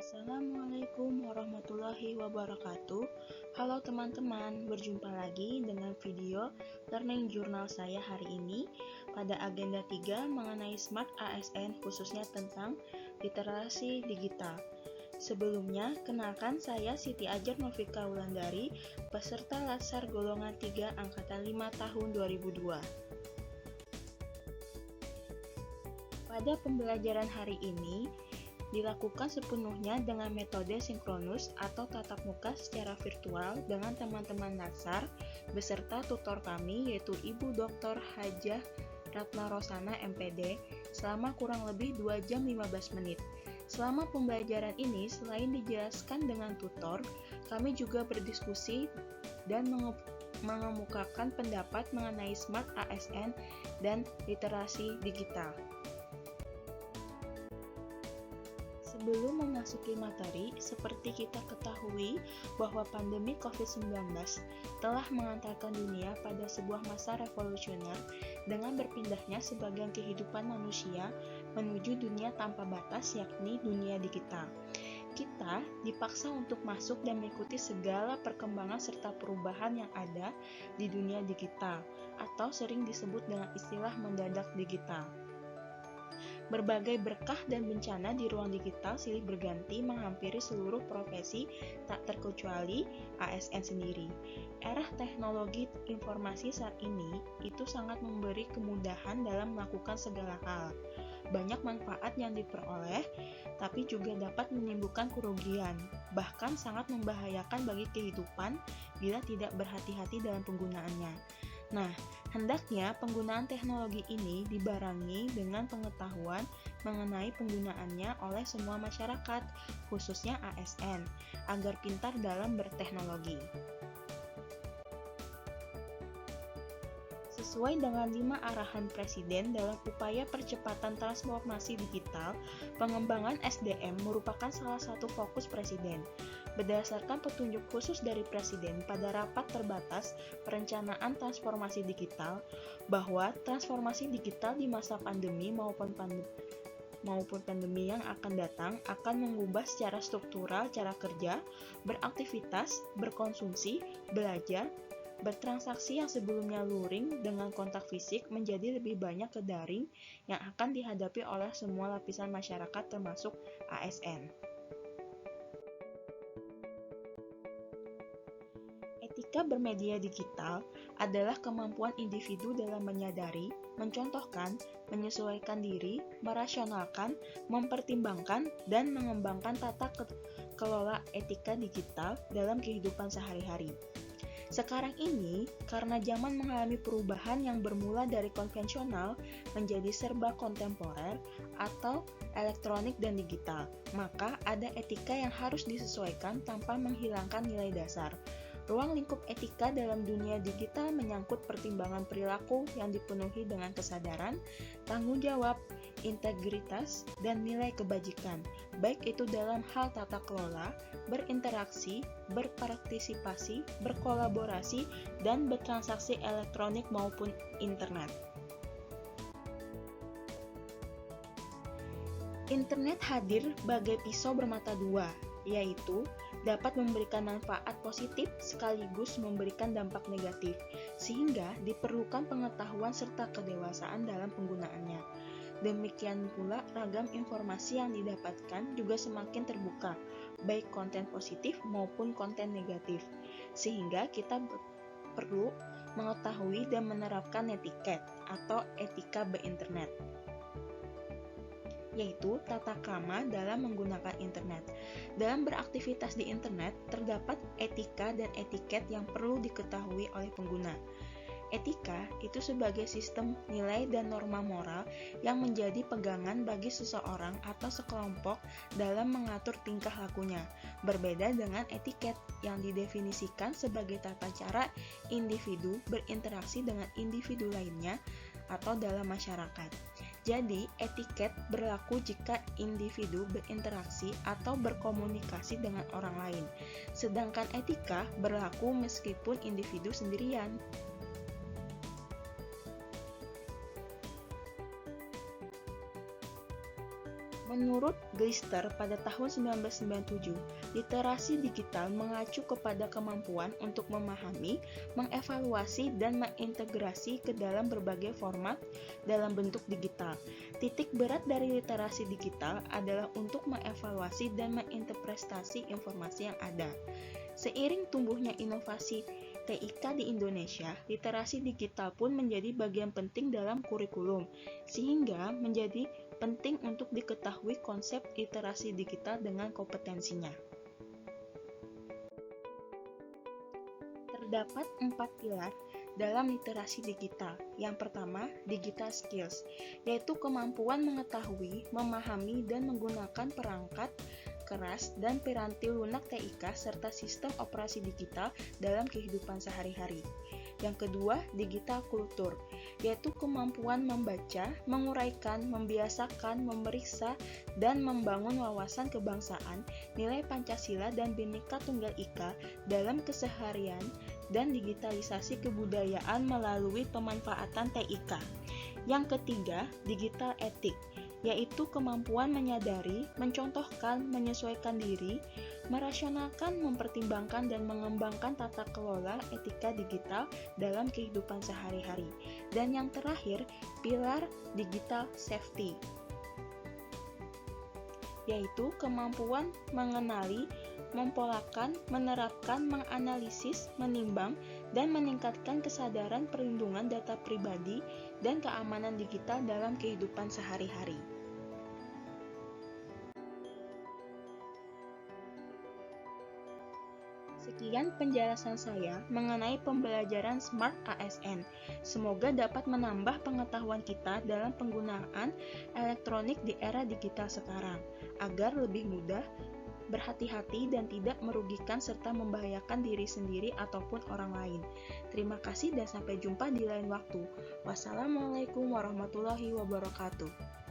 Assalamualaikum warahmatullahi wabarakatuh. Halo teman-teman, berjumpa lagi dengan video Learning Journal saya hari ini pada agenda 3 mengenai Smart ASN khususnya tentang literasi digital. Sebelumnya, kenalkan saya Siti Ajar Novika Wulandari, peserta Latsar golongan 3 angkatan 5 tahun 2002. Pada pembelajaran hari ini, dilakukan sepenuhnya dengan metode sinkronus atau tatap muka secara virtual dengan teman-teman Latsar beserta tutor kami yaitu Ibu Dr. Hajah Ratna Rosana MPD selama kurang lebih 2 jam 15 menit. Selama pembelajaran ini, selain dijelaskan dengan tutor, kami juga berdiskusi dan mengemukakan pendapat mengenai Smart ASN dan literasi digital. Sebelum memasuki materi, seperti kita ketahui bahwa pandemi COVID-19 telah mengantarkan dunia pada sebuah masa revolusioner dengan berpindahnya sebagian kehidupan manusia menuju dunia tanpa batas, yakni dunia digital. Kita dipaksa untuk masuk dan mengikuti segala perkembangan serta perubahan yang ada di dunia digital, atau sering disebut dengan istilah mendadak digital. Berbagai berkah dan bencana di ruang digital silih berganti menghampiri seluruh profesi tak terkecuali ASN sendiri. Era teknologi informasi saat ini itu sangat memberi kemudahan dalam melakukan segala hal. Banyak manfaat yang diperoleh, tapi juga dapat menimbulkan kerugian, bahkan sangat membahayakan bagi kehidupan bila tidak berhati-hati dalam penggunaannya. Nah, hendaknya penggunaan teknologi ini dibarengi dengan pengetahuan mengenai penggunaannya oleh semua masyarakat, khususnya ASN, agar pintar dalam berteknologi. Sesuai dengan 5 arahan Presiden dalam upaya percepatan transformasi digital, pengembangan SDM merupakan salah satu fokus Presiden. Berdasarkan petunjuk khusus dari Presiden pada rapat terbatas perencanaan transformasi digital, bahwa transformasi digital di masa pandemi maupun pandemi yang akan datang akan mengubah secara struktural cara kerja, beraktivitas, berkonsumsi, belajar, bertransaksi yang sebelumnya luring dengan kontak fisik menjadi lebih banyak ke daring yang akan dihadapi oleh semua lapisan masyarakat termasuk ASN. Etika bermedia digital adalah kemampuan individu dalam menyadari, mencontohkan, menyesuaikan diri, merasionalkan, mempertimbangkan, dan mengembangkan tata kelola etika digital dalam kehidupan sehari-hari. Sekarang ini, karena zaman mengalami perubahan yang bermula dari konvensional menjadi serba kontemporer atau elektronik dan digital, maka ada etika yang harus disesuaikan tanpa menghilangkan nilai dasar. Ruang lingkup etika dalam dunia digital menyangkut pertimbangan perilaku yang dipenuhi dengan kesadaran, tanggung jawab, integritas, dan nilai kebajikan, baik itu dalam hal tata kelola, berinteraksi, berpartisipasi, berkolaborasi, dan bertransaksi elektronik maupun internet. Internet hadir bagai pisau bermata dua, yaitu dapat memberikan manfaat positif sekaligus memberikan dampak negatif, sehingga diperlukan pengetahuan serta kedewasaan dalam penggunaannya. Demikian pula ragam informasi yang didapatkan juga semakin terbuka, baik konten positif maupun konten negatif, sehingga kita perlu mengetahui dan menerapkan netiquette atau etika berinternet, yaitu tata krama dalam menggunakan internet. Dalam beraktivitas di internet, terdapat etika dan etiket yang perlu diketahui oleh pengguna. Etika itu sebagai sistem nilai dan norma moral yang menjadi pegangan bagi seseorang atau sekelompok dalam mengatur tingkah lakunya, berbeda dengan etiket yang didefinisikan sebagai tata cara individu berinteraksi dengan individu lainnya atau dalam masyarakat. Jadi, etiket berlaku jika individu berinteraksi atau berkomunikasi dengan orang lain, sedangkan etika berlaku meskipun individu sendirian. Menurut Glister pada tahun 1997, literasi digital mengacu kepada kemampuan untuk memahami, mengevaluasi, dan mengintegrasi ke dalam berbagai format dalam bentuk digital. Titik berat dari literasi digital adalah untuk mengevaluasi dan menginterpretasi informasi yang ada. Seiring tumbuhnya inovasi TIK di Indonesia, literasi digital pun menjadi bagian penting dalam kurikulum, sehingga menjadi penting untuk diketahui konsep literasi digital dengan kompetensinya. Terdapat 4 pilar dalam literasi digital. Yang pertama, digital skills, yaitu kemampuan mengetahui, memahami, dan menggunakan perangkat keras dan piranti lunak TIK serta sistem operasi digital dalam kehidupan sehari-hari. Yang kedua, digital kultur, yaitu kemampuan membaca, menguraikan, membiasakan, memeriksa, dan membangun wawasan kebangsaan, nilai Pancasila dan Bhinneka Tunggal Ika dalam keseharian dan digitalisasi kebudayaan melalui pemanfaatan TIK. Yang ketiga, digital etik, yaitu kemampuan menyadari, mencontohkan, menyesuaikan diri, merasionalkan, mempertimbangkan, dan mengembangkan tata kelola etika digital dalam kehidupan sehari-hari. Dan yang terakhir, pilar digital safety, yaitu kemampuan mengenali, mempolakan, menerapkan, menganalisis, menimbang, dan meningkatkan kesadaran perlindungan data pribadi dan keamanan digital dalam kehidupan sehari-hari. Sekian penjelasan saya mengenai pembelajaran Smart ASN. Semoga dapat menambah pengetahuan kita dalam penggunaan elektronik di era digital sekarang, agar lebih mudah, berhati-hati, dan tidak merugikan serta membahayakan diri sendiri ataupun orang lain. Terima kasih dan sampai jumpa di lain waktu. Wassalamualaikum warahmatullahi wabarakatuh.